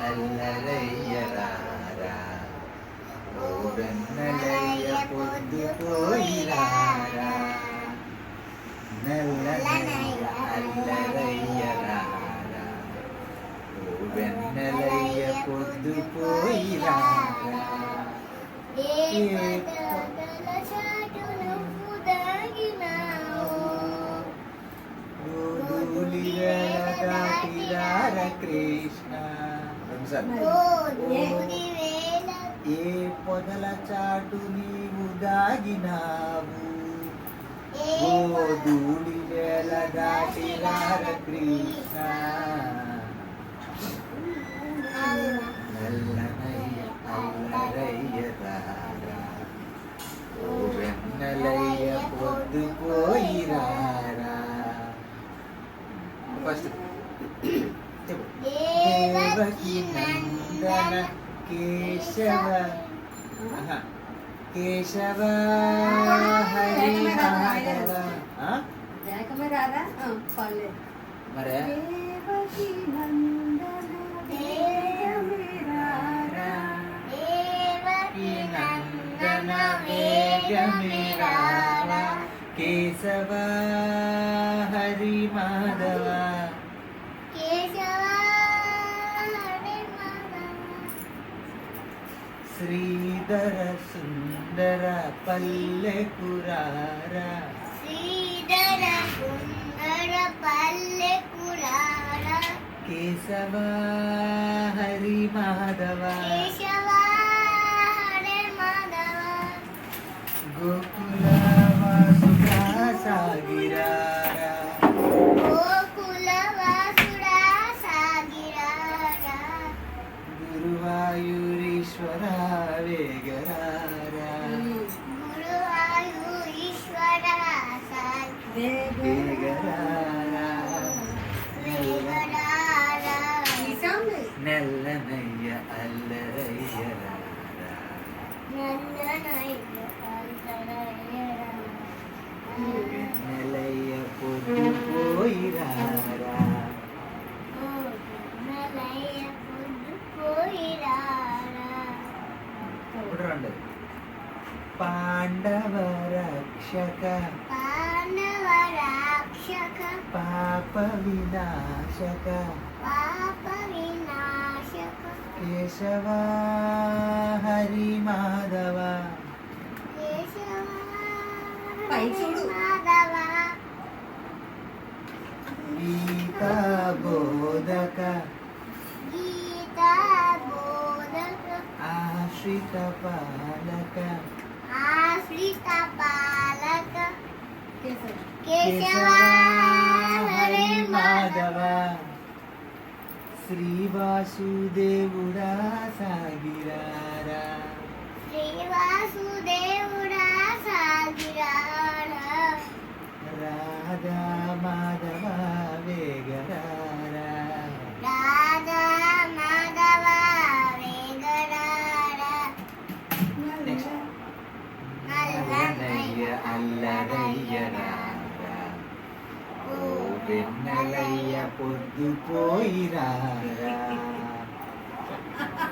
అల్లరయ్య రారా, ఓ వెన్నెలయ్య పొద్దుపోయి రారా, నల్లనయ్య అల్లరయ్య రారా, ఓ వెన్నెలయ్య పొద్దుపోయి రారా. కృష్ణ ఏ పొదల చాటు నీవు దాగినావు, ఓ ధూళి వేల దాటిరార కృష్ణ, నల్లనయ్య అల్లరయ్య రారా, ఓ వెన్నెలయ్య పొద్దుపోయి రారా. ఫస్ట్ దేవకి నందన కేశవ కేశవ హరి మాధవ మరే నందన వేగమేరారా, కేశవ హరి మాధవ శ్రీధర సుందర పల్లెకురారా, శ్రీధర సుందర పల్లెకురారా, కేశవ హరి మాధవ కేశవ హరి మాధవ, గోకుల వాసుడా సాగిరారా, గోకుల వాసుడా సాగిరారా, గురువాయూరీశ్వర వేగరారా, గురువాయూరీశ్వర వేగరారా, వేగరారా, నల్లనయ్య అల్లరయ్య రారా, నల్లనయ్య అల్లరయ్య రారా, వెన్నెలయ్య పొద్దుపోయి రారా, వెన్నెలయ్య పొద్దుపోయి రారా. ఇప్పుడు రండి. పాండవ రక్షక పాండవ రక్షక పాప వినాశక పాప వినాశక, కేశవ హరి మాధవ కేశవ హరి మాధవ, గీతా బోధక గీతా బోధక, ఆశ్రిత పాలక ఆశ్రిత పాలక, కేశవ హరి మాధవ, శ్రీవాసుదేవుడా సాగిరారా, శ్రీవాసుదేవుడా సాగిరారా, రాధా మాధవ వేగరారా, రాధా మాధవ వేగరారా, నల్లనయ్య అల్లరయ్య రారా, ఓ వెన్నెలయ్య పొద్దుపోయి రారా.